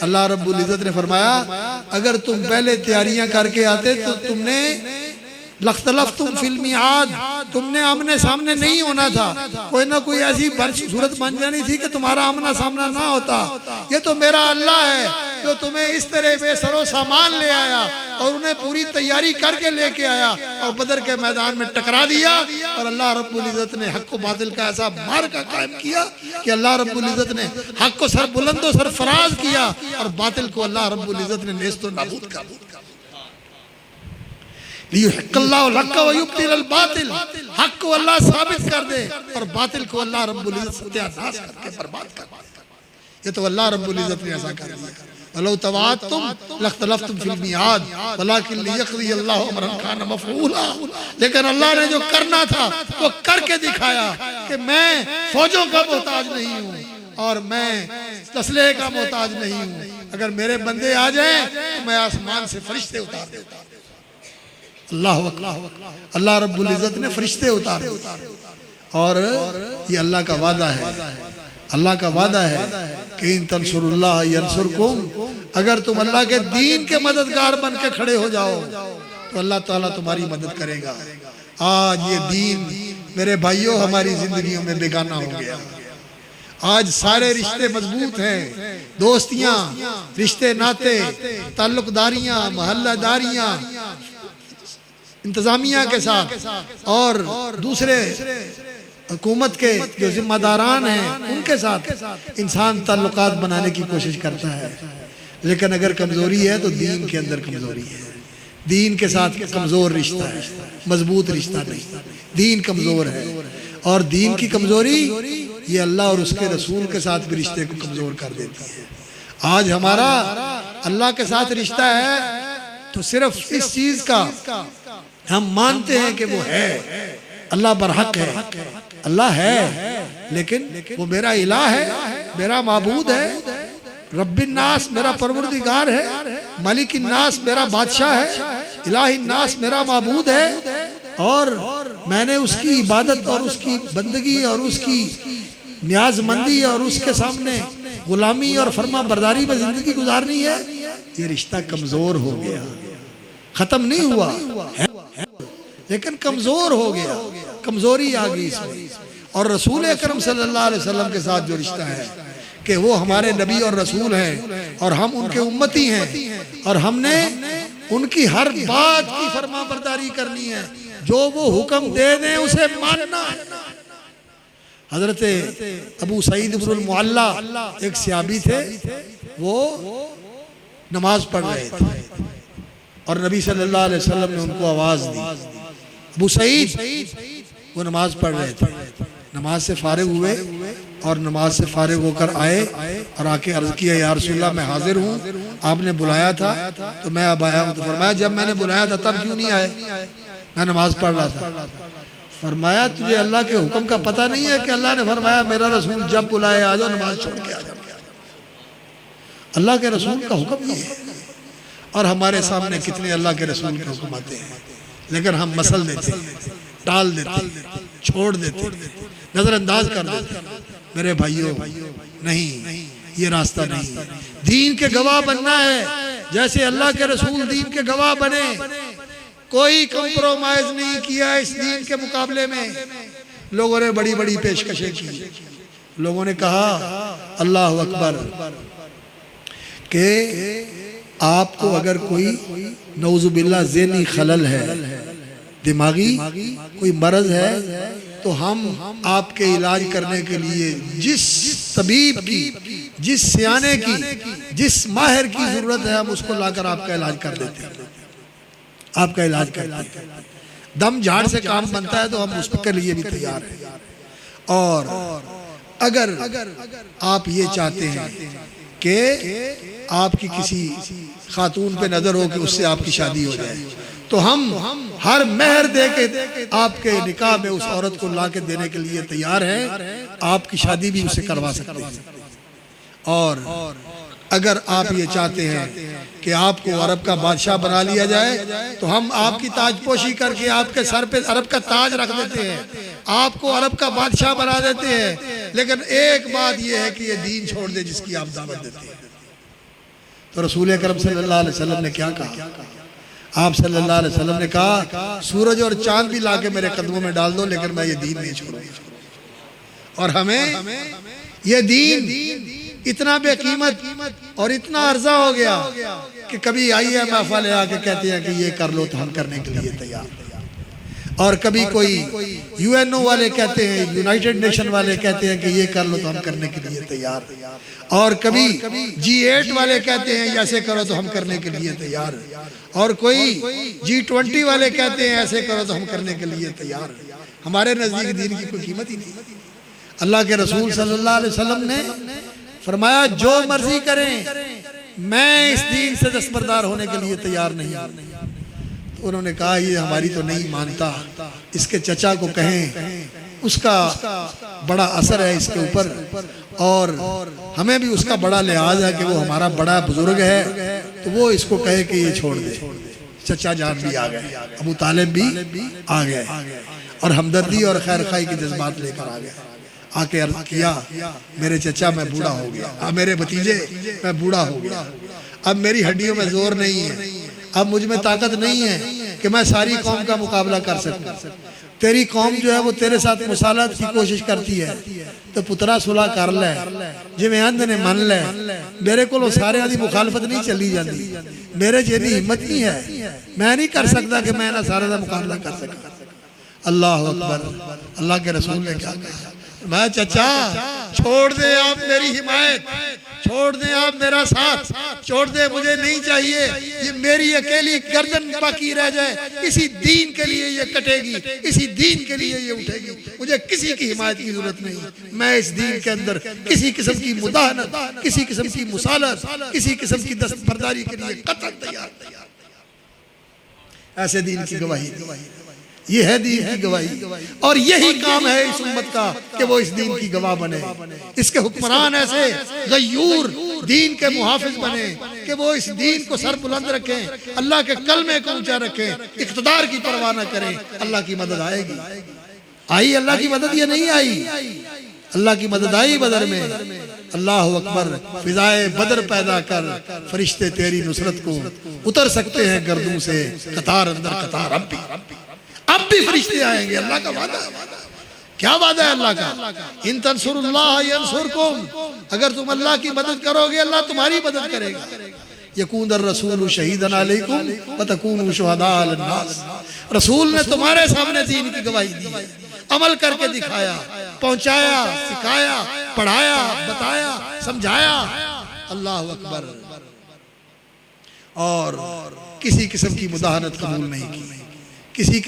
S1: अल्लाह रब्बुल इज्जत ने फरमाया अगर तुम पहले तैयारियां करके आते तो तुमने लख्तलफ्तुम फिल मिआद, तुमने आमने सामने नहीं होना था। कोई ना कोई ऐसी सूरत बन जानी थी कि तुम्हारा आमना सामना ना होता। ये तो मेरा अल्लाह है जो तुम्हें इस तरह बेसरो सामान ले आया और उन्हें पूरी तैयारी करके लेके आया और बदर के मैदान में टकरा दिया। और अल्लाह रब्बुल इज्जत ने हक को बातिल का ऐसा मार्का कायम किया कि अल्लाह रब्बुल इज्जत ने हक को सर बुलंदो सर फराज किया और बातिल को अल्लाह रब्बुल इज्जत ने नेस्तो नाबूद कर दिया। हक को अल्लाह साबित कर दे और बातिल को अल्लाह रब्बुल इज्जत सत्यानाश करके बर्बाद कर दे। ये तो अल्लाह रब्बुल इज्जत ने ऐसा कर दिया। वलो तवाअतुम लख्तलफ्तुम फिल मिआद वलाकिन लियक़दी अल्लाहु अमरन कान मफ़ऊला। लेकिन अल्लाह ने जो करना था वो करके दिखाया कि मैं फौजों का मोहताज नहीं हूँ और मैं तस्ले का मोहताज नहीं हूँ। अगर मेरे बंदे आ जाएं तो मैं आसमान से फरिश्ते उतार देता हूँ। अल्लाह रब्बुल इज्जत ने फरिश्ते उतारे। और ये अल्लाह का वादा है, अल्लाह का वादा है कि इन तंसुरुल्लाह यंसुरकुम, अगर तुम अल्लाह के दीन के मददगार बन के खड़े हो जाओ तो अल्लाह ताला तुम्हारी मदद करेगा। आज ये दीन मेरे भाइयों हमारी जिंदगियों में बेगाना हो गया। आज सारे रिश्ते मजबूत हैं, दोस्तियां, रिश्ते नाते, ताल्लुकदारियां, मोहल्लादारियां इंतजामिया के साथ और दूसरे हुकूमत के जो जिम्मेदारान हैं उनके साथ इंसान ताल्लुकात बनाने की कोशिश करता है। लेकिन अगर कमजोरी है तो दीन के अंदर कमजोरी है। दीन के साथ कमजोर रिश्ता है, मजबूत रिश्ता नहीं। दीन कमजोर है और दीन की कमजोरी ये अल्लाह और उसके रसूल के साथ भी रिश्ते को कमजोर कर देती है। आज हमारा अल्लाह के साथ रिश्ता है तो सिर्फ इस चीज का हम मानते हैं कि वो है, अल्लाह बरहक है, अल्लाह है, लेकिन वो मेरा इलाह है, मेरा माबूद है। रब्बिन नास मेरा परवरदिगार है, मलिकिन नास मेरा बादशाह है, इलाहिन नास मेरा माबूद है। और मैंने उसकी इबादत और उसकी बंदगी और उसकी न्याजमंदी और उसके सामने गुलामी और फर्मा बरदारी में जिंदगी गुजारनी है। ये रिश्ता कमजोर हो गया, खत्म नहीं हुआ है, लेकिन कमजोर हो गया, कमजोरी आ गई इसमें। और रसूल अकरम सल्लल्लाहु अलैहि वसल्लम के साथ जो रिश्ता है कि वो हमारे नबी और रसूल हैं और हम उनके उम्मती हैं और हमने उनकी हर बात की फर्मा बरदारी करनी है, जो वो हुक्म दे दें उसे मानना है। हजरत अबू सईद इब्नुल मुअल्ला एक सहाबी थे, वो नमाज पढ़ रहे थे और नबी सल्लल्लाहु अलैहि वसल्लम ने उनको आवाज दी। अबू सईद वो नमाज पढ़ रहे थे, नमाज से फारिग हुए और नमाज से फारिग होकर आए और आके अर्ज किया, या रसूलल्लाह मैं हाजिर हूँ, आपने बुलाया था तो मैं अब आया हूँ। तो फरमाया जब मैंने बुलाया था तब क्यों नहीं आए, मैं नमाज पढ़ रहा था। फरमाया तुझे अल्लाह के हुक्म का पता नहीं है कि अल्लाह ने फरमाया मेरा रसूल जब बुलाए आ जाओ, नमाज छोड़ के आ जाओ। अल्लाह के रसूल का हुक्म ये है। और हमारे सामने कितने अल्लाह के रसूल के हुक्म आते हैं, लेकिन हम मसल देते, टाल देते, छोड़ देते, नजरअंदाज कर देते। मेरे भाइयों, नहीं, ये रास्ता नहीं। दीन के गवाह बनना है जैसे अल्लाह के रसूल दीन के गवाह बने। कोई कंप्रोमाइज नहीं किया इस दीन के मुकाबले में। लोगों ने बड़ी बड़ी पेशकशें की, लोगों ने कहा अल्लाह अकबर के आपको अगर कोई नौजुबिल्ला ज़हनी खलल है, दिमागी कोई मर्ज है, तो हम आपके इलाज करने के लिए जिस तबीब की, जिस सियाने की, जिस माहिर की जरूरत है, हम उसको लाकर आपका इलाज कर देते हैं, आपका इलाज कर देते हैं। दम झाड़ से काम बनता है तो हम उसके लिए भी तैयार हैं। और अगर आप ये चाहते हैं कि आपकी किसी खातून पे नजर हो कि उससे आपकी शादी हो जाए, तो हम हर मेहर दे के आपके निकाह में उस औरत को ला के देने के लिए तैयार हैं। आपकी शादी भी उससे करवा सकते हैं। और अगर आप ये चाहते हैं कि आपको अरब का बादशाह बना लिया जाए, तो हम आपकी ताजपोशी करके आपके सर पे अरब का ताज रख देते हैं, आपको अरब का बादशाह बना देते हैं। लेकिन एक बात यह है कि ये दीन छोड़ दे जिसकी आप दावत देते हैं। तो रसूल अकरम सल्लल्लाहु अलैहि वसल्लम ने क्या कहा? आप सल्लल्लाहु अलैहि वसल्लम ने कहा सूरज और चांद भी लाके मेरे कदमों में डाल दो, लेकिन मैं ये दीन नहीं छोड़ूंगा। और हमें ये दीन इतना बेकीमत और इतना अर्जा हो गया कि कभी आई है महफिल में आके कहते हैं कि ये कर लो तो हम करने के लिए तैयार, और कभी कोई यूएनओ वाले कहते हैं, यूनाइटेड नेशन वाले कहते हैं कि ये कर लो तो हम करने के लिए तैयार, और कभी G8 वाले कहते हैं ऐसे करो तो हम करने के लिए तैयार, और कोई G20 वाले कहते हैं ऐसे करो तो हम करने के लिए तैयार। हमारे नजदीक दीन की कोई कीमत ही नहीं। अल्लाह के रसूल सल्लल्लाहु अलैहि वसल्लम ने फरमाया जो मर्जी करें, मैं इस दीन से दस्तबरदार होने के लिए तैयार नहीं। तो उन्होंने कहा ये हमारी तो नहीं मानता, इसके चचा को कहें, उसका बड़ा असर है इसके ऊपर, और हमें भी उसका बड़ा लिहाज है कि वो हमारा बड़ा बुजुर्ग है, तो वो इसको कहे कि ये छोड़ दे। चचा जान भी आ गए, अबू तालिब भी आ गए, और हमदर्दी और खैर खाई के जज्बात लेकर आ गए। आके अर्ज किया मेरे चचा मैं बूढ़ा हो गया, मेरे भतीजे मैं बूढ़ा हो गया, अब मेरी हड्डियों में जोर नहीं है, अब मुझ में ताकत नहीं है कि मैं सारी कौम का मुकाबला कर सकूं। तेरी कौम जो है वो तेरे साथ मुसालत की कोशिश करती है, तो पुत्रा सुलह कर ले, जिवें अंध ने मन ले। मेरे को सारे आदि मुखालफत नहीं चली जाती, मेरे जिन्नी हिम्मत नहीं है, मैं नहीं कर सकता कि मैं ना सारे का मुकाबला कर सका। अल्लाह अकबर। अल्लाह के रसूल ने क्या कहा? मैं चचा छोड़ दे आप मेरी हिमायत, छोड़ दे आप मेरा साथ, छोड़ दे, मुझे नहीं चाहिए, ये मेरी अकेली गर्दन बाकी रह जाए, इसी दीन के लिए ये कटेगी, इसी दीन के लिए ये उठेगी, मुझे किसी की हिमायत की जरूरत नहीं। मैं इस दीन के अंदर किसी किस्म की मुदाहनत, किसी किस्म की मुसालत, किसी किस्म की दस्तबरदारी के लिए कतई तैयार। ऐसे दीन की गवाही। ये है दीन की गवाही, और यही काम है इस उम्मत का कि वो इस दीन की गवाह बने। इसके हुक्मरान ऐसे गयूर दीन के मुहाफिज बने कि वो इस दीन को सर बुलंद रखें, अल्लाह के कलमे को ऊंचा रखें, इक़्तिदार की परवाह न करें। अल्लाह की मदद आएगी। आई अल्लाह की मदद या नहीं आई? अल्लाह की मदद आई बदर में। अल्लाह अकबर। फिजाए बदर पैदा कर, फरिश्ते तेरी नुसरत को उतर सकते हैं गर्दों से, कतार अंदर कतार। अब भी फरिश्ते आएंगे। अल्लाह का वादा है। क्या वादा है अल्लाह का? इन तंसुरुल्लाह यंसुरकुम, अगर तुम अल्लाह की मदद करोगे अल्लाह तुम्हारी मदद करेगा। यकून रसूल शहीदन अलैकुम व तकूनु शुहदा अलन नास, रसूल ने तुम्हारे सामने दीन की गवाही दी, अमल करके दिखाया, पहुंचाया, सिखाया, पढ़ाया, बताया, समझाया। अल्लाह अकबर। और किसी किस्म की मुदाहनत कबूल नहीं की, किसी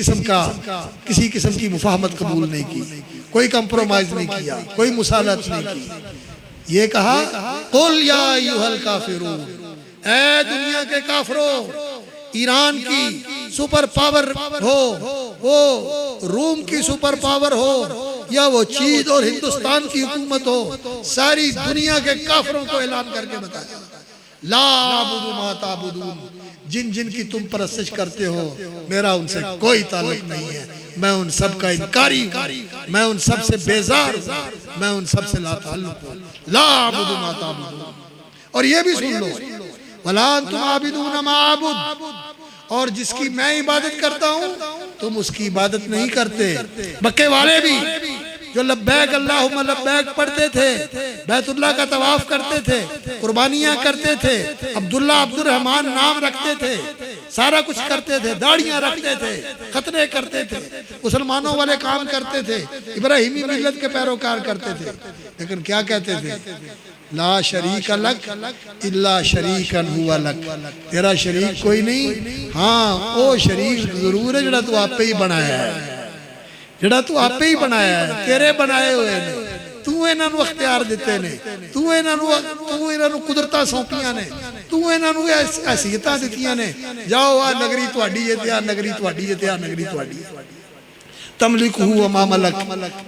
S1: किस्म की मुफाहमत कबूल नहीं की, कोई कंप्रोमाइज नहीं किया, कोई मुसालत नहीं की। ये कहा कुल या अय्युहल काफिरून, ऐ दुनिया के काफिरों, ईरान की सुपर पावर हो, वो रूम की सुपर पावर हो, या वो चीन और हिंदुस्तान की हुकूमत हो, सारी दुनिया के काफिरों को ऐलान करके बताया, ला अबुदु मा ताबुदून, जिन जिन की तुम परस्तिश करते हो मेरा उनसे कोई ताल्लुक नहीं है, मैं उन सब का इनकारी हूं, मैं उन सब से बेजार हूं, मैं उन सब से ला ताल्लुक हूं। ला अबुदु मा ताबुदून। और ये भी सुन लो, वला अंतुम आबिदून मा अबुद, और जिसकी मैं इबादत करता हूं तुम उसकी इबादत नहीं करते। मक्के वाले भी जो लब्बैक अल्लाहुम्मा लब्बैक पढ़ते थे, बैतुल्लाह का तवाफ करते थे, कुर्बानियां करते थे, अब्दुल्ला अब्दुल रहमान नाम रखते थे, सारा कुछ करते थे, दाढ़ियां रखते थे, खतने करते थे, मुसलमानों वाले काम करते थे, इब्राहिमी मिल्लत के पैरोकार करते थे। लेकिन क्या कहते थे? ला शरीक लक इल्ला शरीकन हुआ लक, तेरा शरीक कोई नहीं, हाँ वो शरीक जरूर है जड़ा तू आपे ही बनाया है, जड़ा तू आपे ही बनाया है, तेरे बनाए हुए ने, तू इन्हां नूं अख्तियार दिते ने, तू इन्हां नूं कुदरतां सौंपियां ने, तू इन्हां नूं हैसियतां दित्तियां ने, जाओ आ नगरी तुहाडी है ते आ नगरी तुहाडी है ते आ नगरी तुहाडी है। तमलिकहु व मा मलक,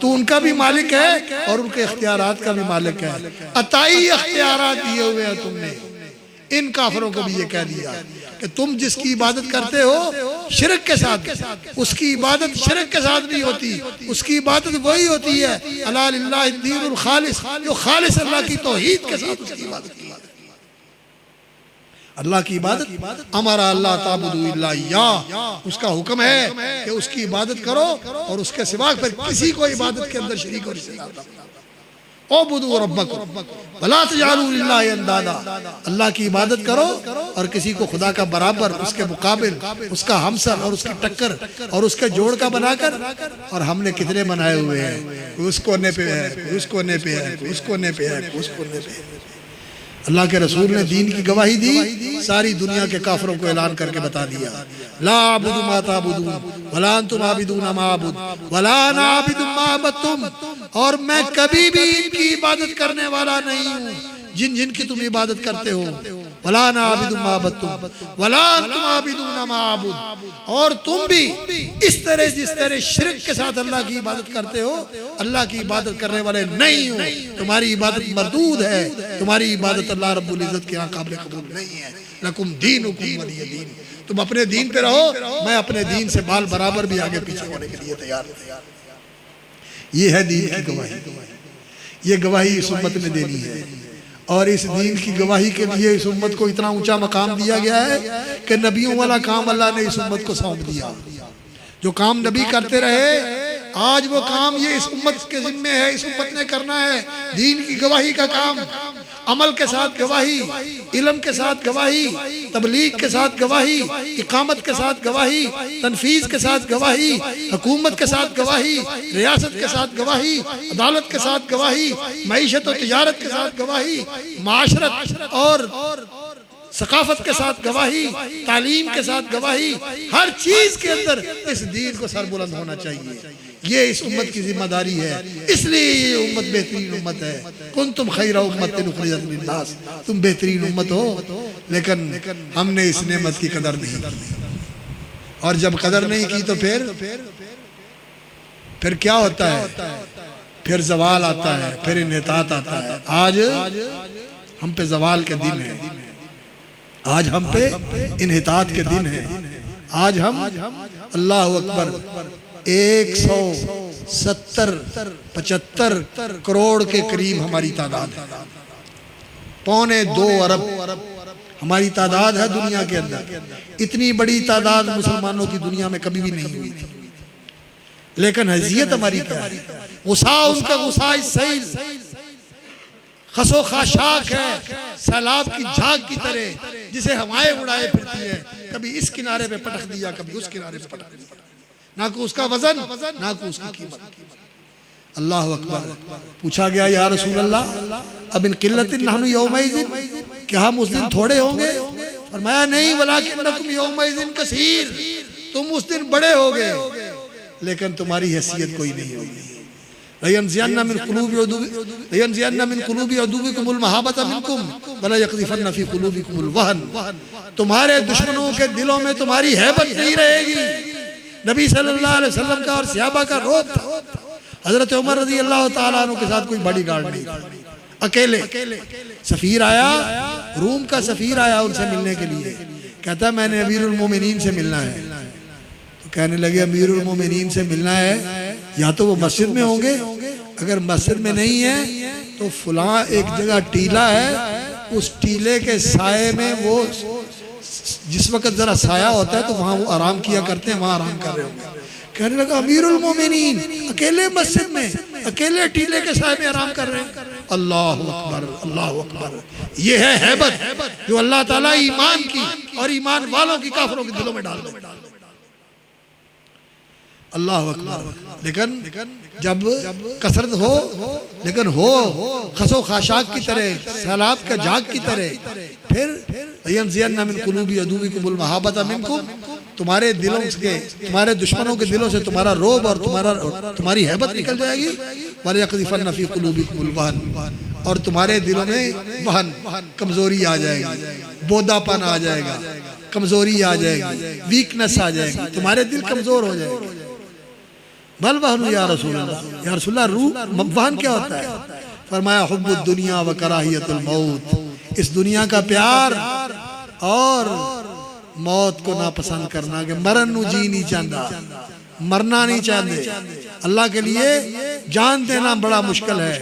S1: तू उनका भी मालिक है और उनके इख्तियारात का भी मालिक है। अताई इख्तियारात दिए हुए हैं तुमने। इन काफिरों को भी ये कह दिया कि तुम जिसकी इबादत करते हो शिरक के साथ, उसकी इबादत शिरक के साथ नहीं होती, उसकी इबादत वही होती है अला लिल्लाहि दीनुल खालिस, जो खालिस अल्लाह की तौहीद के साथ उसकी इबादत की। अल्लाह की इबादत हमारा अल्लाह ताबुदु इल्ला या, उसका हुक्म है कि उसकी इबादत करो और उसके सिवा फिर किसी को इबादत के अंदर शरीक और हिस्सेदार न बनाओ। उबुदु रब्बकुम वला तजालू लिल्लाहि अंदादा, अल्लाह की इबादत करो और किसी को खुदा का बराबर, उसके मुकाबिल, उसका हमसर और उसकी टक्कर और उसके जोड़ का बनाकर, और हमने कितने बनाए हुए हैं, उस कोने पे है, उस कोने पे है, उस कोने पे है, उस कोने पे है। अल्लाह के रसूल ने दीन की गवाही दी, सारी दुनिया के काफिरों को ऐलान करके बता दिया, ला अबुदु मा ताबुदून वला अंतुम आबिदून मा अबुद वला अना आबिदुम मा अबदतुम, और मैं कभी भी इनकी इबादत करने वाला नहीं हूँ जिन जिन की तुम इबादत करते हो। वला अना आबिदुम मा अबदतुम वला अंतुम आबिदून मा अबुद, और तुम भी इस तरह जिस तरह शिरक के साथ अल्लाह की इबादत करते हो अल्लाह की इबादत करने वाले नहीं हो। तुम्हारी इबादत मरदूद है, तुम्हारी इबादत अल्लाह रब्बुल इज्जत के यहाँ काबिल कबूल नहीं है। लकुम दीनुकुम वलिय दीन, तुम अपने दीन पे रहो, मैं अपने दीन से बाल बराबर भी आगे पीछे होने के लिए तैयार हूं। ये है दीन की गवाही। ये गवाही इस उम्मत ने देनी है, और इस दीन की गवाही के लिए इस उम्मत को इतना ऊंचा मकाम दिया गया है कि नबियों वाला काम अल्लाह ने इस उम्मत को सौंप दिया। जो काम नबी करते रहे, आज वो काम ये इस उम्मत के जिम्मे है, इस उम्मत ने करना है। दीन की गवाही का काम, अमल के साथ गवाही, इल्म के साथ गवाही, तबलीग के साथ गवाही, इकामत के साथ गवाही, तनफीज के साथ गवाही, हुकूमत के साथ गवाही, रियासत के साथ गवाही, अदालत के साथ गवाही, मईशत और तिजारत के साथ गवाही, माशरत और सकाफत के साथ गवाही, तालीम के साथ गवाही, हर चीज के अंदर इस दीन को सरबुलंद होना चाहिए। ये इस उम्मत की जिम्मेदारी है, इसलिए ये उम्मत बेहतरीन उम्मत है। कुंतुम खैरा उम्मतिन उखरिजत लिन्नास, तुम बेहतरीन उम्मत हो, लेकिन हमने इस नेमत की कदर नहीं की। और जब कदर नहीं की तो फिर क्या होता है? फिर जवाल आता है, फिर इन्हितात आता है। आज हम पे जवाल के दिन है, आज हम पे इन्हितात के दिन है। आज हम अल्लाह अकबर 170-75 करोड़ के करीब हमारी तादाद है, 2.25 अरब हमारी तादाद है दुनिया के अंदर। इतनी बड़ी तादाद मुसलमानों की दुनिया में कभी भी नहीं हुई थी। लेकिन हैसियत हमारी क्या है? गुस्सा उनका गुस्सा सैल खसो खाशाक है, सैलाब की झाग की तरह जिसे हवाएं उड़ाए फिरती है, कभी इस किनारे पे पटक दिया, कभी उस किनारे पे पटक दिया, ना को उसका वजन ना को उसकी कीमत। अल्लाह अकबर। पूछा गया या रसूल अल्लाह अब इन किल्लतिन नहनु यौमइज़िन, क्या हम उस दिन थोड़े होंगे? फरमाया नहीं, वलाकिन्नकुम यौमइज़िन कसीर, तुम उस दिन बड़े होगे लेकिन तुम्हारी हैसियत कोई नहीं होगी। लयनज़ियन्ना मिन क़ुलूबि अदुव्विकुमुल महाबता मिनकुम वला यक़ज़िफ़न्ना फ़ी क़ुलूबिकुमुल वहन, तुम्हारे दुश्मनों के दिलों में तुम्हारी हैबत नहीं रहेगी। नबी सल्लल्लाहु अलैहि वसल्लम का और सहाबा का रोब था। हजरत उमर रज़ी अल्लाह ताला अन्हु के साथ कोई बॉडीगार्ड नहीं, अकेले। सफ़ीर आया, रूम का सफ़ीर आया उनसे मिलने के लिए। कहता मैंने अमीरुल मोमिनीन से मिलना है। तो कहने लगे अमीरुल मोमिनीन से मिलना है, या तो वो मस्जिद में होंगे, अगर मस्जिद में नहीं है तो फलां एक जगह टीला है, उस टीले के साये में वो जिस वक्त जरा साया होता है तो वहाँ वो आराम किया करते हैं, वहाँ आराम कर रहे होंगे। कहने लगा अमीरुल मोमिनीन अकेले मस्जिद में, अकेले टीले के साये में आराम कर रहे हैं। अल्लाह अकबर, अल्लाह अकबर। ये है हैबत जो अल्लाह ताला ईमान की और ईमान वालों की काफिरों के दिलों में डाल दे। अल्लाह अकबर। लेकिन जब कसरत हो, लेकिन हो खसो खाशाक की तरह, सैलाब का झाग की तरह, फिर यनज़ियन्ना मिन क़ुलूबि अदुव्विकुमुल महाबता मिनकुम, तुम्हारे दिलों से, तुम्हारे दुश्मनों के दिलों से तुम्हारा रोब और तुम्हारी हैबत निकल जाएगी। वला यक़ज़िफ़न्ना फ़ी क़ुलूबिकुमुल वहन, और तुम्हारे दिलों में वहन, कमजोरी आ जाएगी, बोदापन आ जाएगा, कमजोरी आ जाएगी, वीकनेस आ जाएगी, तुम्हारे दिल कमजोर हो जाएंगे। बल वहनु या रसूल अल्लाह, या रसूल अल्लाह रूह वहन क्या होता है? फरमाया हुब्बुद दुनिया व कराहियतुल मौत, इस दुनिया का प्यार और मौत को नापसंद करना, कि मरन नू जी नहीं चाहता, मरना नहीं चाहते। अल्लाह के लिए जान देना बड़ा मुश्किल है,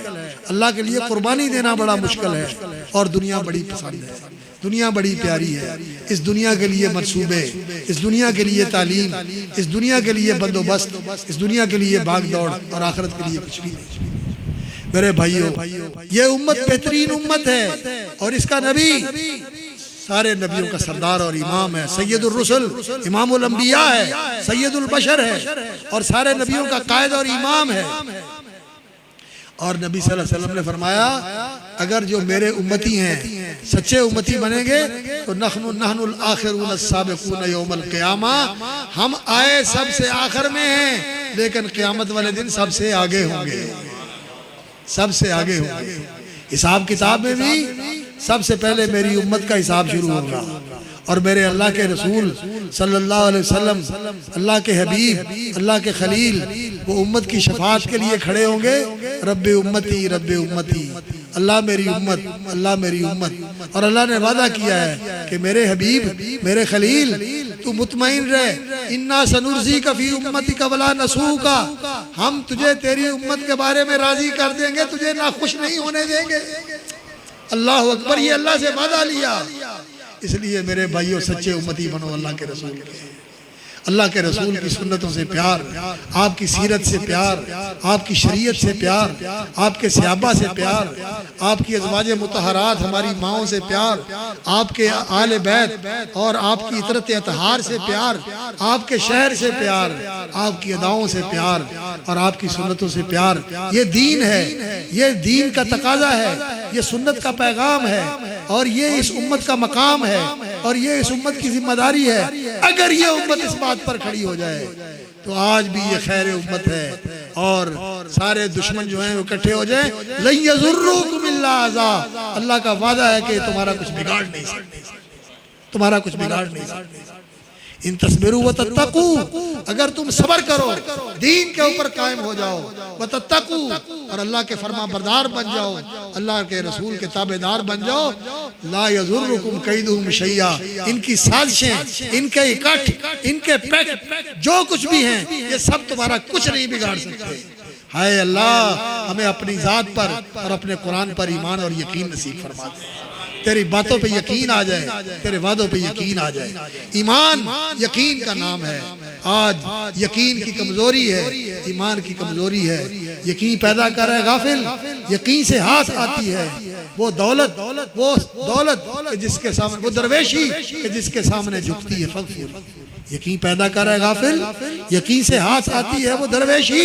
S1: अल्लाह के लिए कुर्बानी देना बड़ा मुश्किल है, और दुनिया बड़ी पसंद है, दुनिया बड़ी प्यारी है। इस दुनिया के लिए मंसूबे, इस दुनिया के लिए तालीम, इस दुनिया के लिए बंदोबस्त, इस दुनिया के लिए भाग दौड़, और आखिरत के लिए कुछ भी नहीं। मेरे भाइयों, ये उम्मत बेहतरीन उम्मत है, और इसका नबी सारे नबियों का सरदार और इमाम है, सैयदुर रुसुल, इमामुल अंबिया है, सैयदुल बशर है, और सारे नबियों का कायद और इमाम है। और नबी सल्लल्लाहु अलैहि वसल्लम ने फरमाया अगर जो मेरे उम्मती हैं सच्चे उम्मती बनेंगे तो नहनुल आखिरून अस्साबिकून यौमल क़ियामा, हम आए सबसे आखिर में हैं लेकिन क़यामत वाले दिन सबसे आगे होंगे, सबसे आगे होंगे। हिसाब किताब में भी सबसे पहले मेरी उम्मत का हिसाब शुरू होगा, और मेरे अल्लाह के रसूल सल्लल्लाहु अलैहि वसल्लम, अल्लाह के हबीब, अल्लाह के खलील, वो उम्मत की शफाअत के लिए खड़े होंगे। रब्बे उम्मती, रब्बे उम्मती, अल्लाह मेरी उम्मत, अल्लाह मेरी उम्मत। और अल्लाह ने वादा किया है कि मेरे हबीब, मेरे खलील, तू मुतमईन रह, इन्ना सनुर्ज़ीका फ़ी उम्मतिका वला नसूका, हम तुझे तेरी उम्मत के बारे में राजी कर देंगे, तुझे नाखुश नहीं होने देंगे। अल्लाह अकबर, ये अल्लाह से वादा लिया। इसलिए मेरे भाइयों सच्चे उम्मती बनो अल्लाह के रसूल के, अल्लाह के रसूल की सुन्नतों से प्यार, आपकी सीरत से प्यार, आपकी शरीयत से प्यार, आपके सहाबा से प्यार, आपकी अज़वाजे मुतहरात हमारी माओं से प्यार, आपके आले बैत और आपकी इतरत अतहार से प्यार, आपके शहर से प्यार, आपकी अदाओं से प्यार और आपकी सुन्नतों से प्यार। ये दीन है, ये दीन का तकाजा है, ये सुन्नत का पैगाम है, और ये इस उम्मत का मकाम है, और ये इस उम्मत की जिम्मेदारी है। अगर ये उम्मत इस बात पर खड़ी हो जाए तो आज भी ये खैर उम्मत है, और सारे दुश्मन जो हैं वो इकट्ठे हो जाएं। लन यज़ुर्रुकुम इल्ला अज़ा, अल्लाह का वादा है कि तुम्हारा कुछ बिगाड़ नहीं सकते, तुम्हारा कुछ बिगाड़ नहीं सकते। इन तस्बिरू व तत्तकू, अगर तुम सबर करो, दीन के ऊपर कायम हो जाओ, व तत्तकू, और अल्लाह के फरमा बरदार बन जाओ, अल्लाह के रसूल के ताबेदार बन जाओ, ला यज़ुर्रुकुम कैदुहुम शैया, इनकी साजिशें, इनके इकट्ठ, इनके पैक जो कुछ भी हैं, ये सब तुम्हारा कुछ नहीं बिगाड़ सकते। हाय अल्लाह, हमें अपनी ज़ात पर और अपने कुरान पर ईमान और यकीन नसीब फरमा दे। तेरी बातों पे यकीन आ जाए, तेरे वादों पे यकीन आ जाए। ईमान यकीन का नाम है। आज यकीन की कमजोरी है, ईमान की कमजोरी है। यकीन पैदा कर रहा है गाफिल, यकीन से हाथ आती है वो दौलत, वो दौलत जिसके सामने, वो दरवेशी जिसके सामने झुकती है फकीर। यकीन पैदा कर रहा है गाफिल, यकीन से हाथ आती है वो दरवेशी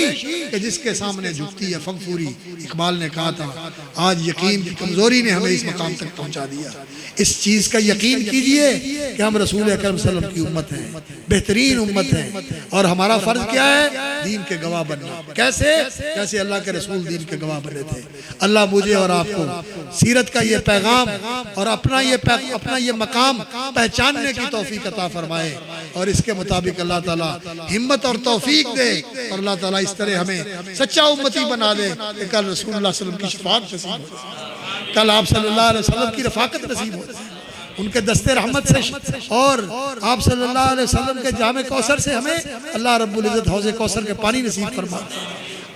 S1: कि जिसके सामने झुकती है फगफूरी। इकबाल ने कहा था, आज यकीन की कमजोरी ने हमें इस मकाम तक पहुंचा दिया। इस चीज का यकीन कीजिए कि हम रसूल अकरम सल्लल्लाहु अलैहि वसल्लम की उम्मत हैं, बेहतरीन उम्मत है, और हमारा फर्ज क्या है? दीन के गवाह बनना। कैसे? कैसे अल्लाह के रसूल दीन के गवाह बने थे। अल्लाह मुझे और आपको सीरत का ये पैगाम और अपना ये मकाम पहचानने की तौफीक अता फरमाए, और इसके मुताबिक अल्लाह ताला हिम्मत और तौफीक दे, और अल्लाह ताला इस तरह हमें सच्चा उम्मती बना दे कि कल रसूलुल्लाह सल्लल्लाहु अलैहि वसल्लम की शफाअत नसीब हो, कल आप सल्लल्लाहु अलैहि वसल्लम की रफाकत नसीब हो, उनके दस्ते रहमत से, और आप सल्लल्लाहु अलैहि वसल्लम के जामे कौसर से हमें अल्लाह रब्बुल इज्जत हौज़े कौसर के पानी नसीब फरमा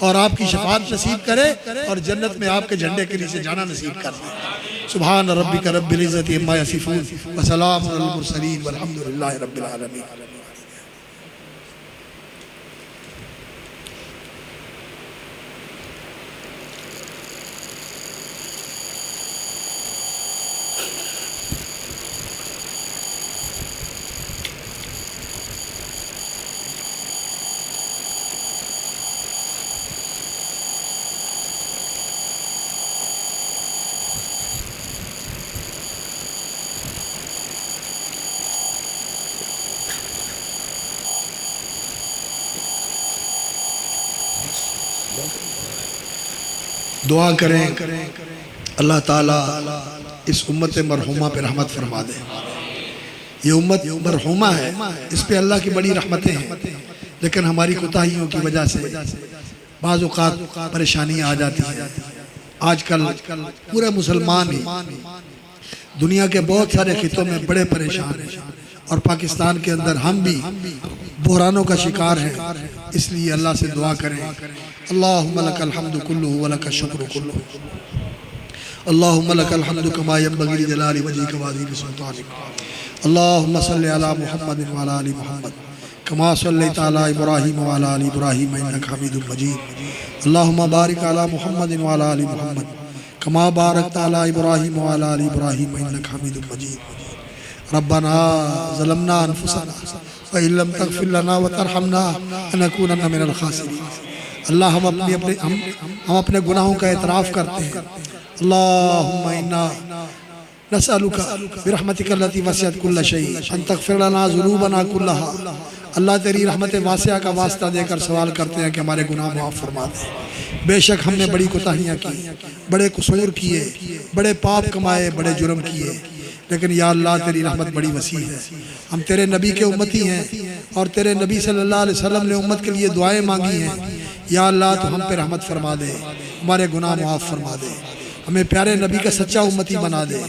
S1: और आपकी शफाअत नसीब करे, और जन्नत में आपके झंडे के नीचे जाना नसीब कर दे। सुभान रब्बिका रब्बिल इज्जति अम्मा यसिफून व सलामुन अलल मुरसलीन वल्हम्दुलिल्लाहि रब्बिल आलमीन। दुआ करें अल्लाह ताला इस उम्मत मरहुमा पे रहमत फरमा दे। ये उम्मत मरहुमा है, इस पे अल्लाह की बड़ी रहमतें हैं, लेकिन हमारी कोताहियों की वजह से बाज़ औक़ात परेशानियाँ आ जाती हैं। आजकल पूरे मुसलमान ही दुनिया के बहुत सारे खितों में बड़े परेशान हैं, और पाकिस्तान के अंदर हम भी बहरानों का शिकार हैं। इसलिए अल्लाह से दुआ करें, अल्लाहुम्मा लकल हम्दु कुल्लुहु व लकश शुक्रु कुल्लुहु, अल्लाहुम्मा लकल हम्दु कमा यंबगी लिजलाली वजहिका व अज़ीम सुल्तानिक, अल्लाहुम्मा सल्लि अला मुहम्मदिन व अला आलि मुहम्मद कमा सल्लैता अला इब्राहीम व अला आलि इब्राहीम इन्नका हमीदुम मजीद, अल्लाहुम्मा बारिक अला मुहम्मदिन व अला आलि मुहम्मद कमा बारकता अला इब्राहीम व अला आलि इब्राहीम इन्नका हमीदुम मजीद। रब्बना ज़लमना अनफुसना व इन लम तग़फिर लना व तरहमना लनकूनन्ना मिनल खासिरीन। अल्लाह हम अपने गुनाहों का एतराफ़ करते हैं। अल्लाहुम्मा इन्ना नसअलुका बिरहमतिका अल्लती वसिअत कुल्ल शै अन तग़फिर लना ज़ुनूबना कुल्लहा। अल्लाह तेरी रहमत वासिया का वास्ता देकर सवाल करते हैं कि हमारे गुनाह माफ़ फरमा दे। बेशक हमने बड़ी कोताहियाँ की, बड़े कसूर किए, बड़े पाप कमाए, बड़े जुर्म किए, लेकिन या अल्लाह तेरी रहमत बड़ी वसी है। हम तेरे नबी के उम्मती हैं, और तेरे नबी सल्लल्लाहु अलैहि वसल्लम ने उम्मत के लिए दुआएं मांगी हैं। या अल्लाह तो हम पे रहमत फरमा दे, हमारे गुनाह माफ़ फरमा दे, हमें प्यारे नबी का सच्चा उम्मती बना दे,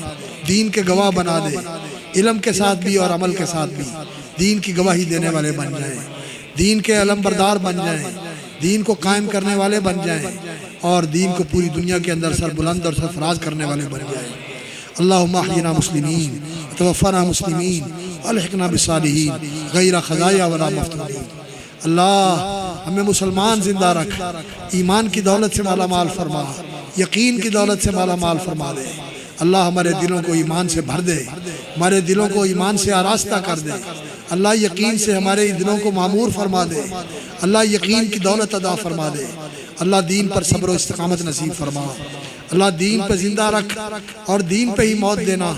S1: दीन के गवाह बना दे, इल्म के साथ भी और अमल के साथ भी दीन की गवाही देने वाले बन जाएं, दीन के अलमबरदार बन जाएं, दीन को कायम करने वाले बन जाएं, और दीन को पूरी दुनिया के अंदर सरबुलंद और सरफराज करने वाले बन जाएं। अल्लाहुम्मा अहयिना मुस्लिमीन तवफ़्फ़ना मुस्लिमीन अलहिक़ना बिस्सालिहीन गैर ख़ज़ाया वला मफ़्तूनीन। अल्लाह हमें मुसलमान जिंदा रख, ईमान की दौलत से माला माल फरमा, यकीन की दौलत से माला माल फरमा दे। अल्लाह हमारे दिलों को ईमान से भर दे, हमारे दिलों को ईमान से आरास्ता कर दे। अल्लाह यकीन से हमारे दिलों को मामूर फरमा दे। अल्लाह यकीन की दौलत अदा फरमा दे। अल्लाह दीन पर सब्र और इस्तिकामत नसीब फरमा। अल्लाह दीन पर जिंदा रख, और दीन पे ही मौत देना,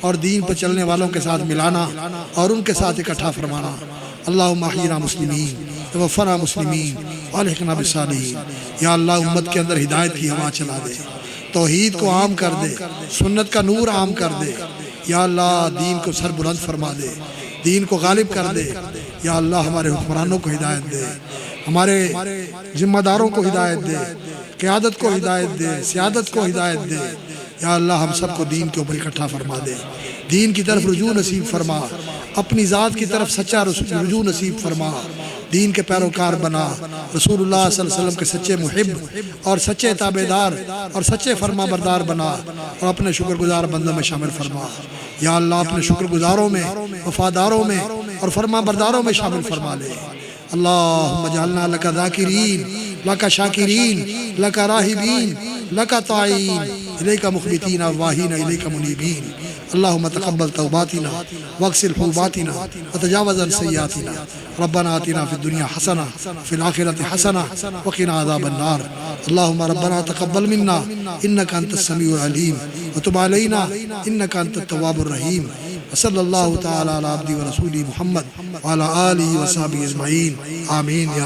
S1: और दीन पर चलने वालों के साथ मिलाना, और उनके साथ इकट्ठा फरमाना। अल्लाहुम्मा अहयिना मुस्लिमीन तवफ़्फ़ना मुस्लिमीन अलहिक़ना बिस्सालिहीन। या अल्लाह उम्मत के अंदर हिदायत की हवा चला दे, तौहीद को आम कर दे, सुन्नत का नूर आम कर दे। या अल्लाह दीन को सर बुलंद फरमा दे, दीन को गालिब कर दे। या अल्लाह हमारे हुक्मरानों को हिदायत दे, हमारे जिम्मेदारों को हिदायत दे, क़यादत को हिदायत दे, सियादत को हिदायत दे। या अल्लाह हम सबको दीन के ऊपर इकट्ठा फरमा दे, दीन की तरफ रुजू नसीब फरमा, अपनी ज़ात की तरफ सच्चा रुजू नसीब फरमा, दीन के पैरोकार बना, रसूलुल्लाह सल्लल्लाहु अलैहि वसल्लम के सच्चे मुहिब और सच्चे ताबेदार और सच्चे फरमा बरदार बना और अपने शुक्रगुजार बंदों में शामिल फरमा। या अल्लाह अपने शुक्रगुजारों में, वफादारों में और फरमा बरदारों में शामिल फरमा ले। अल्लाहुम्मा जअलना लका ज़ाकिरीन, लका शाकिरीन, लका राहिबीन, लका ताईन, इलैका मुख़बितीन अवाहीन, इलैका मुनीबीन। अल्लाहुम्मा तक़ब्बल तौबातिना वग़सिल हुबातिना व तजावज़ अन सय्यातिना। रब्बना आतिना फ़िद दुनिया हसना फ़िल आखिरति हसना व क़िना अज़ाबन नार। अल्लाहुम्मा रब्बना तक़ब्बल मिन्ना इन्नका अंतस समीउल अलीम व तुब अलैना इन्नका अंतत तव्वाबुर रहीम। व सल्लल्लाहु तआला अला अब्दी व रसूली मुहम्मद व अला आलिहि व सहबिहि अजमईन। आमीन।